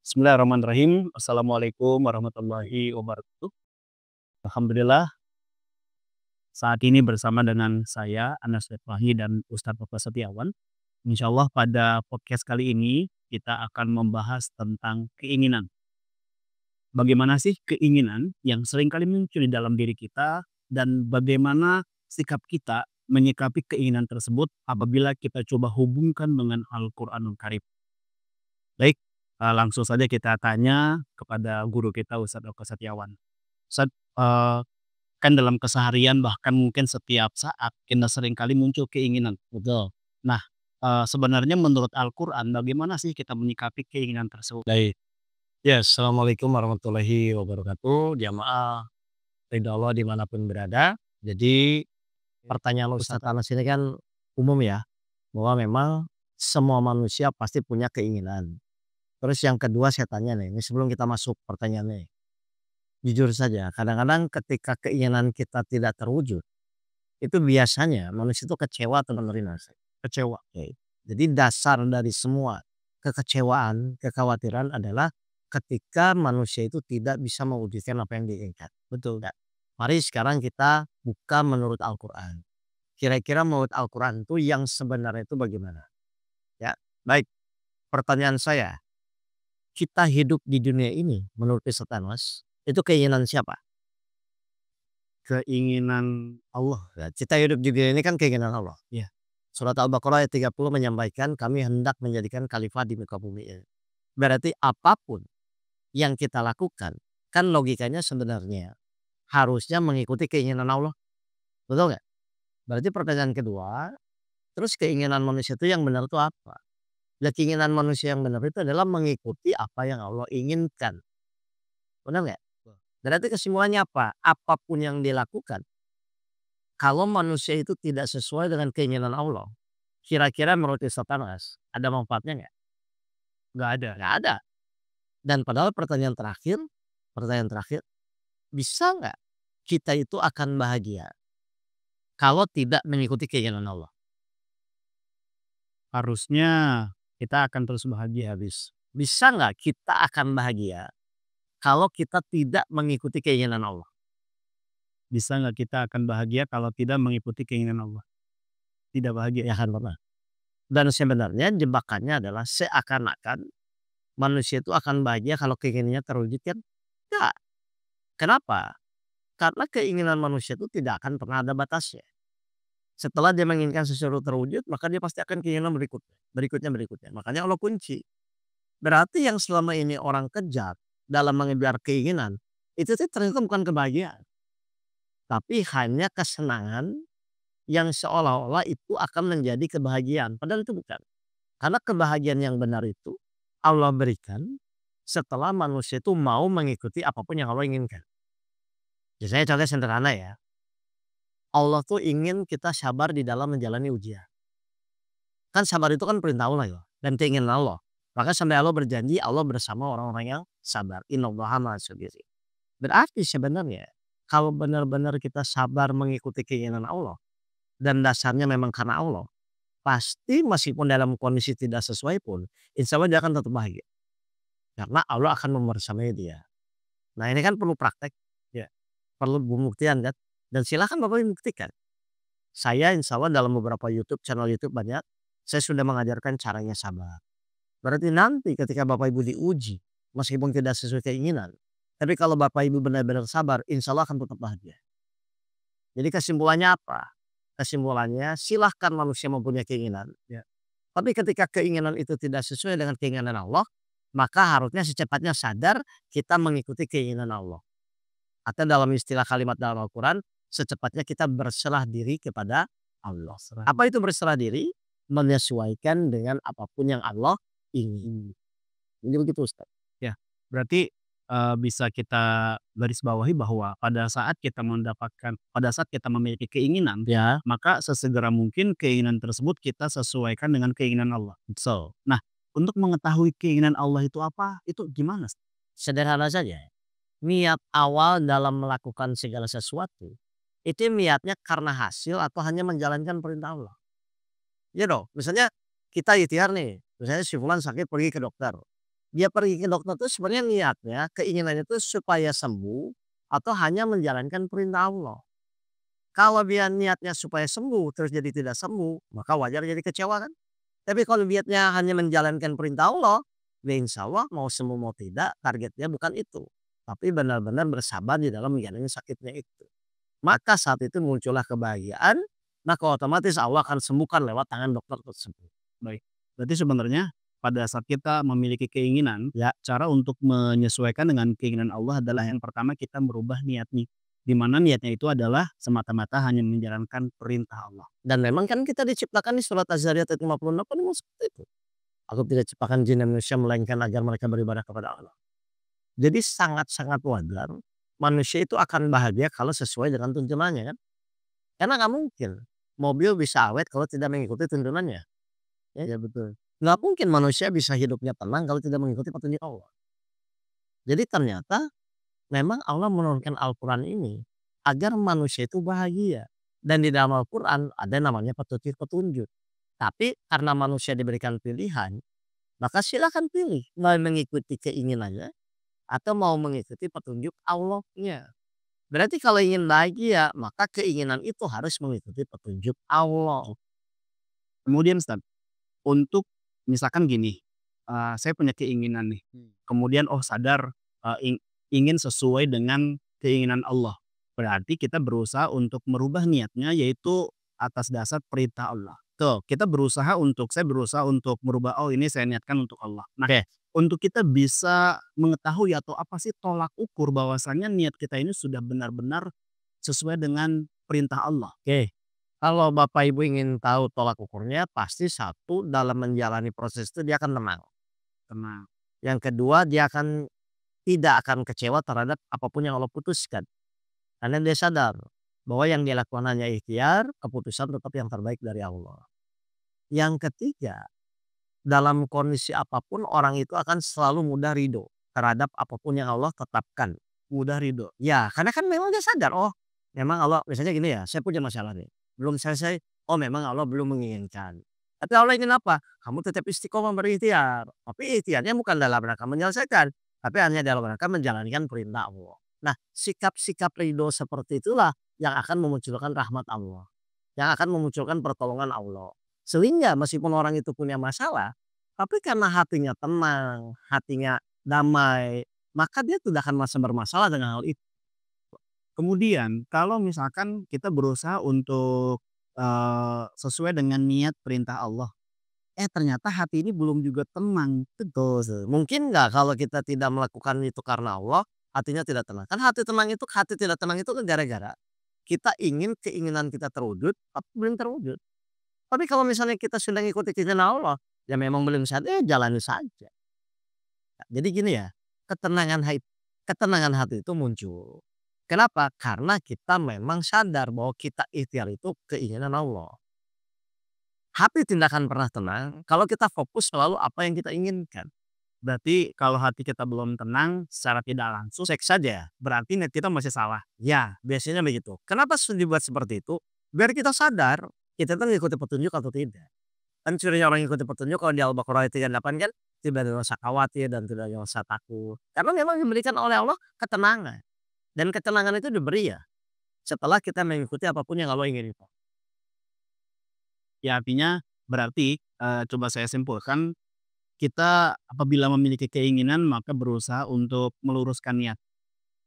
Bismillahirrahmanirrahim. Assalamualaikum warahmatullahi wabarakatuh. Alhamdulillah saat ini bersama dengan saya Anas Fatwahi dan Ustadz Bapak Setiawan. Insya Allah pada podcast kali ini kita akan membahas tentang keinginan. Bagaimana sih keinginan yang seringkali muncul di dalam diri kita dan bagaimana sikap kita menyikapi keinginan tersebut apabila kita coba hubungkan dengan Al-Quranul Karim. Baik, langsung saja kita tanya kepada guru kita Ustadz Eko Setiawan. Ustadz, kan dalam keseharian bahkan mungkin setiap saat kita seringkali muncul keinginan. Betul. Nah, sebenarnya menurut Al-Quran bagaimana sih kita menyikapi keinginan tersebut? Baik. Ya, assalamualaikum warahmatullahi wabarakatuh. Jamaah ridha Allah dimanapun berada. Jadi pertanyaan Ustadz Ustadz, Anas ini kan umum ya, bahwa memang semua manusia pasti punya keinginan. Terus yang kedua saya tanya nih, ini sebelum kita masuk pertanyaannya. Jujur saja, kadang-kadang ketika keinginan kita tidak terwujud, itu biasanya manusia itu kecewa atau menerima. kecewa. Oke. Jadi dasar dari semua kekecewaan, kekhawatiran adalah ketika manusia itu tidak bisa mewujudkan apa yang diinginkan. Betul. Ya. Mari sekarang kita buka menurut Al-Quran. Kira-kira menurut Al-Quran itu yang sebenarnya itu bagaimana? Ya, baik. Pertanyaan saya, kita hidup di dunia ini menurut Ustaz Anas, itu keinginan siapa? Keinginan Allah. Ya, kita hidup di dunia ini kan keinginan Allah. Ya, Surat Al-Baqarah ayat 30 menyampaikan kami hendak menjadikan khalifah di muka bumi ini. Berarti apapun yang kita lakukan, kan logikanya sebenarnya harusnya mengikuti keinginan Allah. Betul nggak? Berarti pertanyaan kedua, terus keinginan manusia itu yang benar itu apa? Nah, keinginan manusia yang benar itu adalah mengikuti apa yang Allah inginkan. Benar nggak? Berarti kesimpulannya apa? Apapun yang dilakukan, kalau manusia itu tidak sesuai dengan keinginan Allah, kira-kira menurut Ustaz Anas, ada manfaatnya nggak? nggak ada. Nggak ada. Dan padahal pertanyaan terakhir, bisa nggak kita itu akan bahagia kalau tidak mengikuti keinginan Allah? Harusnya kita akan terus bahagia. Bisa nggak kita akan bahagia kalau kita tidak mengikuti keinginan Allah? Bisa nggak kita akan bahagia kalau tidak mengikuti keinginan Allah? Tidak bahagia. Ya kan pernah. Dan sebenarnya jebakannya adalah seakan-akan manusia itu akan bahagia kalau keinginannya terwujud kan? Enggak. Kenapa? Karena keinginan manusia itu tidak akan pernah ada batasnya. Setelah dia menginginkan sesuatu terwujud, maka dia pasti akan keinginan berikutnya, berikutnya, berikutnya. Makanya Allah kunci. Berarti yang selama ini orang kejar dalam mengejar keinginan, itu tuh ternyata bukan kebahagiaan. Tapi hanya kesenangan yang seolah-olah itu akan menjadi kebahagiaan. Padahal itu bukan. Karena kebahagiaan yang benar itu Allah berikan setelah manusia itu mau mengikuti apapun yang Allah inginkan. Jadi saya contoh sederhana ya. Allah tuh ingin kita sabar di dalam menjalani ujian. Kan sabar itu kan perintah Allah ya, dan keinginan Allah. Maka sampai Allah berjanji Allah bersama orang-orang yang sabar. Innallaha ma'as-sabirin. Berarti sebenarnya kalau benar-benar kita sabar mengikuti keinginan Allah dan dasarnya memang karena Allah, pasti meskipun dalam kondisi tidak sesuai pun, insya Allah dia akan tetap bahagia. Karena Allah akan membersamai dia. Nah ini kan perlu praktek, Ya. perlu pembuktian kan. Dan silakan Bapak buktikan. Saya insya Allah dalam beberapa channel YouTube banyak, saya sudah mengajarkan caranya sabar. Berarti nanti ketika Bapak Ibu diuji, meskipun tidak sesuai keinginan, tapi kalau Bapak Ibu benar-benar sabar, insya Allah akan tetap bahagia. Jadi kesimpulannya apa? Kesimpulannya silahkan manusia mempunyai keinginan. Ya. Tapi ketika keinginan itu tidak sesuai dengan keinginan Allah, maka harusnya secepatnya sadar kita mengikuti keinginan Allah. Atau dalam istilah kalimat dalam Al-Quran, secepatnya kita berserah diri kepada Allah. Apa itu berserah diri? Menyesuaikan dengan apapun yang Allah ingin. Jadi begitu Ustaz. Ya, berarti, bisa kita garis bawahi bahwa pada saat kita memiliki keinginan, Ya, maka sesegera mungkin keinginan tersebut kita sesuaikan dengan keinginan Allah. so Nah, untuk mengetahui keinginan Allah itu apa, itu gimana? sederhana saja. Niat awal dalam melakukan segala sesuatu, itu niatnya karena hasil atau hanya menjalankan perintah Allah. Ya dong, misalnya kita ikhtiar nih, misalnya si fulan sakit pergi ke dokter. Dia pergi ke dokter itu sebenarnya niatnya, keinginannya itu supaya sembuh atau hanya menjalankan perintah Allah. Kalau dia niatnya supaya sembuh, terus jadi tidak sembuh, maka wajar jadi kecewa kan? Tapi kalau niatnya hanya menjalankan perintah Allah, ya insya Allah mau sembuh mau tidak, targetnya bukan itu. Tapi benar-benar bersabar di dalam menjalani sakitnya itu. Maka saat itu muncullah kebahagiaan, maka otomatis Allah akan sembuhkan lewat tangan dokter tersebut. Baik. Berarti sebenarnya pada saat kita memiliki keinginan, Ya, cara untuk menyesuaikan dengan keinginan Allah adalah yang pertama kita merubah niat nih. Di mana niatnya itu adalah semata-mata hanya menjalankan perintah Allah. dan memang kan kita diciptakan di surat Az-Zariyat ayat 56 memang seperti itu. Aku tidak ciptakan jin dan manusia melainkan agar mereka beribadah kepada Allah. Jadi sangat-sangat wajar manusia itu akan bahagia kalau sesuai dengan tuntunannya kan. Karena nggak mungkin mobil bisa awet kalau tidak mengikuti tuntunannya. Ya, Ya betul. nggak mungkin manusia bisa hidupnya tenang kalau tidak mengikuti petunjuk Allah. Jadi ternyata memang Allah menurunkan Al-Quran ini agar manusia itu bahagia. Dan di dalam Al-Quran ada namanya petunjuk-petunjuk. Tapi karena manusia diberikan pilihan, maka silakan pilih mau mengikuti keinginannya atau mau mengikuti petunjuk Allahnya. Berarti kalau ingin bahagia, maka keinginan itu harus mengikuti petunjuk Allah. Kemudian Ustaz, untuk misalkan gini, saya punya keinginan nih, kemudian sadar, ingin sesuai dengan keinginan Allah. Berarti kita berusaha untuk merubah niatnya yaitu atas dasar perintah Allah. Tuh, saya berusaha untuk merubah, oh ini saya niatkan untuk Allah. Nah, Oke, untuk kita bisa mengetahui atau apa sih tolak ukur bahwasanya niat kita ini sudah benar-benar sesuai dengan perintah Allah? oke. Kalau Bapak Ibu ingin tahu tolak ukurnya, pasti satu dalam menjalani proses itu dia akan tenang. Tenang. Yang kedua dia tidak akan kecewa terhadap apapun yang Allah putuskan. Karena dia sadar bahwa yang dia lakukan hanya ikhtiar, keputusan tetap yang terbaik dari Allah. Yang ketiga, dalam kondisi apapun orang itu akan selalu mudah ridho terhadap apapun yang Allah tetapkan. Mudah ridho. Ya, karena kan memang dia sadar, oh memang Allah misalnya gini ya, saya punya masalah nih, belum selesai, oh memang Allah belum menginginkan. Tapi Allah ingin apa? Kamu tetap istiqomah berikhtiar. Tapi ikhtiarnya bukan dalam rangka menyelesaikan, tapi hanya dalam rangka menjalankan perintah Allah. Nah, sikap-sikap ridho seperti itulah yang akan memunculkan rahmat Allah. Yang akan memunculkan pertolongan Allah. Sehingga meskipun orang itu punya masalah, tapi karena hatinya tenang, hatinya damai, maka dia tidak akan merasa bermasalah dengan hal itu. Kemudian kalau misalkan kita berusaha untuk, sesuai dengan niat perintah Allah, ternyata hati ini belum juga tenang. Betul. Mungkin nggak kalau kita tidak melakukan itu karena Allah, hatinya tidak tenang. Kan hati tidak tenang itu kan gara-gara kita ingin keinginan kita terwujud, tapi belum terwujud. Tapi kalau misalnya kita sudah ngikuti keinginan Allah, ya memang belum saat jalani saja. Jadi gini ya, ketenangan hati itu muncul. Kenapa? Karena kita memang sadar bahwa kita ikhtiar itu keinginan Allah. Hati tidak akan pernah tenang kalau kita fokus selalu apa yang kita inginkan. Berarti kalau hati kita belum tenang secara tidak langsung, Cek saja. berarti niat kita masih salah. Ya, biasanya begitu. Kenapa dibuat seperti itu? Biar kita sadar, kita tuh ngikuti petunjuk atau tidak. Kan cirinya orang ngikuti petunjuk kalau di Al-Baqarah ayat 38 kan, tidak ada rasa khawatir dan tidak ada rasa takut. Karena memang diberikan oleh Allah ketenangan. Dan ketenangan itu diberi ya, setelah kita mengikuti apapun yang Allah inginkan. Ya artinya berarti, coba saya simpulkan, kita apabila memiliki keinginan maka berusaha untuk meluruskan niat.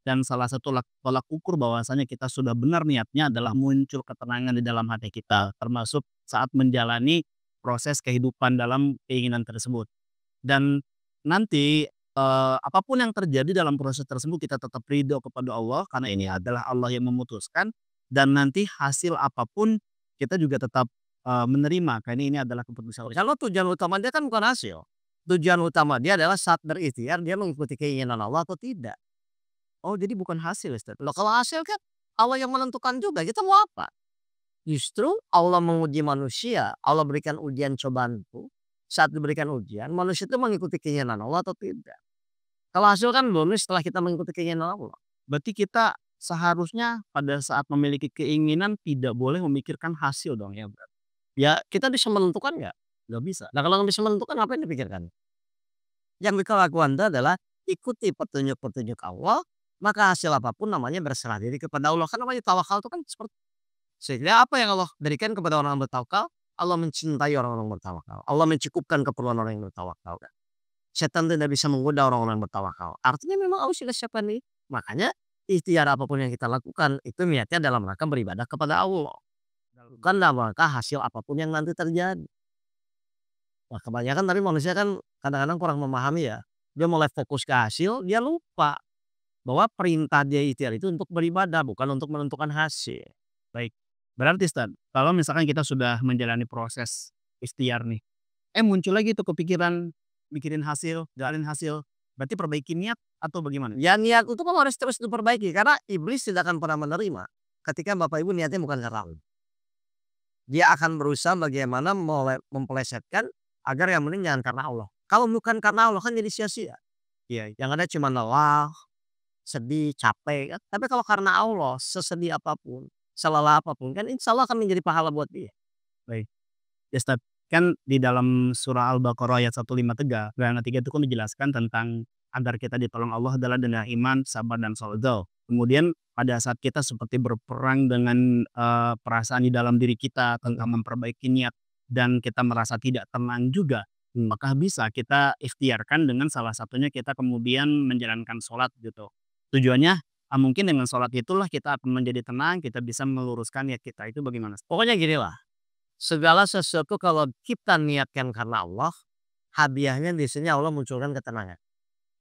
Dan salah satu tolak ukur bahwasanya kita sudah benar niatnya adalah muncul ketenangan di dalam hati kita, termasuk saat menjalani proses kehidupan dalam keinginan tersebut. Dan nanti, apa yang terjadi dalam proses tersebut kita tetap ridho kepada Allah karena ini adalah Allah yang memutuskan dan nanti hasil apapun kita juga tetap, menerima karena ini adalah keputusan Allah. Kalau tujuan utama dia kan bukan hasil. Tujuan utama dia adalah saat berikhtiar dia mengikuti keinginan Allah atau tidak. Oh jadi bukan hasil Ustaz? Loh kalau hasil kan Allah yang menentukan juga, kita mau apa? Justru Allah menguji manusia, Allah berikan ujian cobaan itu, saat diberikan ujian, manusia itu mengikuti keinginan Allah atau tidak. Kalau hasil kan bonus setelah kita mengikuti keinginan Allah. Berarti kita seharusnya pada saat memiliki keinginan tidak boleh memikirkan hasil dong ya berarti? Ya kita bisa menentukan nggak? Nggak bisa? Nah kalau nggak bisa menentukan apa yang dipikirkan? Yang kita lakukan itu adalah ikuti petunjuk-petunjuk Allah, maka hasil apapun namanya berserah diri kepada Allah. Kan namanya tawakal itu kan seperti sehingga apa yang Allah berikan kepada orang yang bertawakal, Allah mencintai orang-orang bertawakal. Allah mencukupkan keperluan orang yang bertawakal. Setan tidak bisa menggoda orang-orang yang bertawakal. Artinya memang Allah sudah siapkan nih. Makanya ikhtiar apapun yang kita lakukan itu niatnya dalam rangka beribadah kepada Allah. Bukan dalam rangka hasil apapun yang nanti terjadi. Wah, kebanyakan tapi manusia kan kadang-kadang kurang memahami ya. Dia mulai fokus ke hasil, dia lupa bahwa perintah dia ikhtiar itu untuk beribadah, bukan untuk menentukan hasil. Baik. Berarti Ustaz, kalau misalkan kita sudah menjalani proses ikhtiar nih, muncul lagi tuh kepikiran mikirin hasil, jalanin hasil, berarti perbaiki niat atau bagaimana? Ya niat itu kan harus terus diperbaiki karena iblis tidak akan pernah menerima ketika Bapak Ibu niatnya bukan karena Allah. Dia akan berusaha bagaimana mempelesetkan agar yang penting jangan karena Allah. Kalau bukan karena Allah kan jadi sia-sia. Iya, Yang ada cuma lelah, sedih, capek kan. Tapi kalau karena Allah, sesedih apapun, selelah apapun kan insya Allah akan menjadi pahala buat dia. baik. Ya Ustaz, kan di dalam surah Al-Baqarah ayat 153 ayat 3 itu kan dijelaskan tentang agar kita ditolong Allah adalah dengan iman, sabar, dan sholat. Kemudian pada saat kita seperti berperang dengan perasaan di dalam diri kita tentang memperbaiki niat dan kita merasa tidak tenang juga, maka bisa kita ikhtiarkan dengan salah satunya kita kemudian menjalankan sholat gitu. Tujuannya mungkin dengan sholat itulah kita akan menjadi tenang, kita bisa meluruskan niat kita itu bagaimana? Pokoknya gini lah, segala sesuatu kalau kita niatkan karena Allah, hadiahnya biasanya Allah munculkan ketenangan.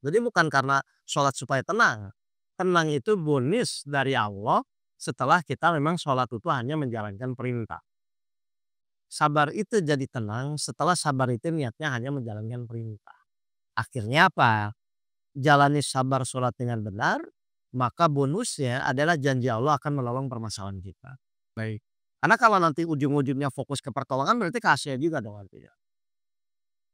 Jadi bukan karena sholat supaya tenang. Tenang itu bonus dari Allah setelah kita memang sholat itu hanya menjalankan perintah. Sabar itu jadi tenang setelah sabar itu niatnya hanya menjalankan perintah. Akhirnya apa? Jalani sabar sholat dengan benar, maka bonusnya adalah janji Allah akan menolong permasalahan kita. Baik. Karena kalau nanti ujung-ujungnya fokus ke pertolongan berarti kasihan juga dong artinya.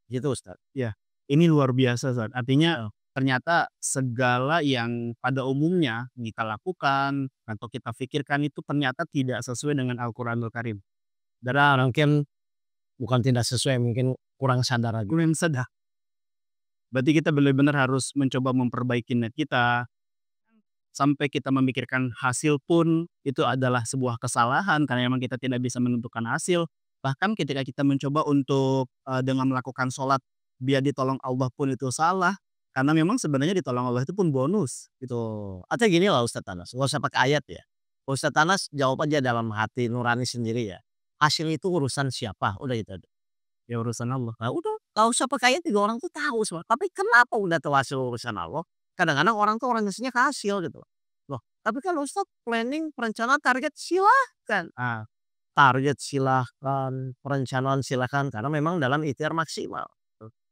Gitu Ustaz. Ya, ini luar biasa Ustaz. Artinya ternyata segala yang pada umumnya kita lakukan atau kita pikirkan itu ternyata tidak sesuai dengan Al-Qur'anul Karim. Karena mungkin bukan tidak sesuai, mungkin kurang sadar aja. Kurang sadar. Berarti kita benar-benar harus mencoba memperbaiki niat kita, sampai kita memikirkan hasil pun itu adalah sebuah kesalahan karena memang kita tidak bisa menentukan hasil. Bahkan ketika kita mencoba untuk, dengan melakukan sholat biar ditolong Allah pun itu salah, karena memang sebenarnya ditolong Allah itu pun bonus gitu. Atau gini lah Ustadz Anas, nggak usah pakai ayat ya. Ustadz Anas jawab aja dalam hati nurani sendiri ya. Hasil itu urusan siapa? Udah itu aja. Ya urusan Allah. Nah udah, nggak usah pakai ayat juga orang tuh tahu semua. Tapi kenapa udah tahu hasil urusan Allah? Kadang-kadang orang tuh orientasinya ke hasil gitu. Loh, tapi kan Ustadz planning, perencanaan, target silahkan. Ah, Target silahkan, perencanaan silahkan, karena memang dalam ikhtiar maksimal.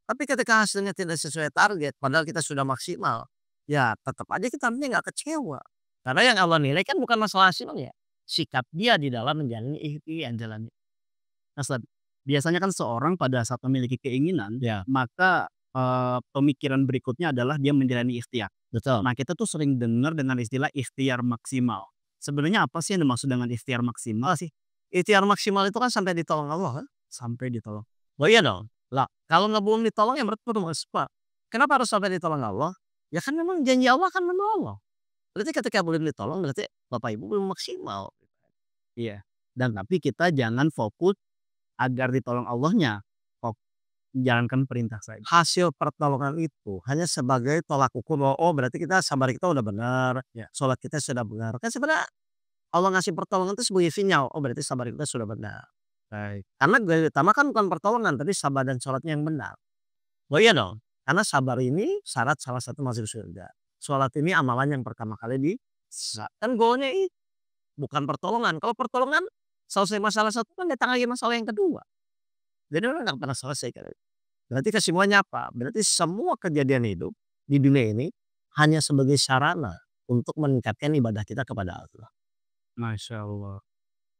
Tapi ketika hasilnya tidak sesuai target, padahal kita sudah maksimal, ya tetap aja kita nggak kecewa. Karena yang Allah nilai kan bukan masalah hasilnya, sikap dia di dalam menjalani ikhtiar jalannya. nah Ustaz, biasanya kan seorang pada saat memiliki keinginan, Ya, maka, pemikiran berikutnya adalah dia menjalani ikhtiar. betul. Nah, kita tuh sering dengar dengan istilah ikhtiar maksimal. Sebenarnya apa sih yang dimaksud dengan ikhtiar maksimal sih? Ikhtiar maksimal itu kan sampai ditolong Allah kan? Sampai ditolong. Oh iya dong. Lah, kalau nggak belum ditolong ya berarti belum masuk. Kenapa harus sampai ditolong Allah? Ya kan memang janji Allah akan menolong. Berarti ketika belum ditolong berarti Bapak Ibu belum maksimal. Iya. Dan tapi kita jangan fokus agar ditolong Allahnya, jalankan perintah saja. Hasil pertolongan itu hanya sebagai tolak ukur bahwa, oh berarti kita sabar kita udah benar, Ya. sholat kita sudah benar. Kan sebenarnya Allah ngasih pertolongan itu sebagai sinyal, oh berarti sabar kita sudah benar. Baik. Karena gaya utama kan bukan pertolongan, tapi sabar dan sholatnya yang benar. Oh iya dong, karena sabar ini syarat salah satu masuk surga. Sholat ini amalan yang pertama kali kan goalnya itu bukan pertolongan. Kalau pertolongan selesai masalah satu kan datang lagi masalah yang kedua. Jadi orang nggak pernah selesai kan. Berarti kesimpulannya apa? Berarti semua kejadian hidup di dunia ini hanya sebagai sarana untuk meningkatkan ibadah kita kepada Allah. Masya Allah.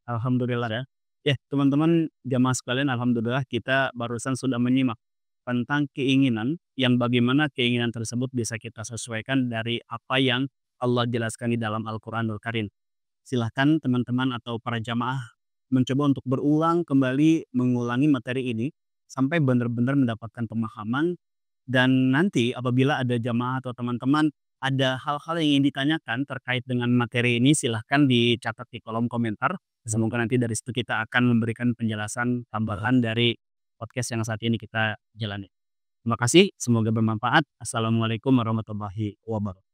Alhamdulillah ya. Ya teman-teman jamaah sekalian, alhamdulillah kita barusan sudah menyimak tentang keinginan yang bagaimana keinginan tersebut bisa kita sesuaikan dari apa yang Allah jelaskan di dalam Al-Qur'anul Karim. Silahkan teman-teman atau para jamaah mencoba untuk berulang kembali mengulangi materi ini sampai benar-benar mendapatkan pemahaman Dan nanti apabila ada jamaah atau teman-teman ada hal-hal yang ingin ditanyakan terkait dengan materi ini, silahkan dicatat di kolom komentar. Semoga nanti dari situ kita akan memberikan penjelasan tambahan dari podcast yang saat ini kita jalani. Terima kasih, semoga bermanfaat. Assalamualaikum warahmatullahi wabarakatuh.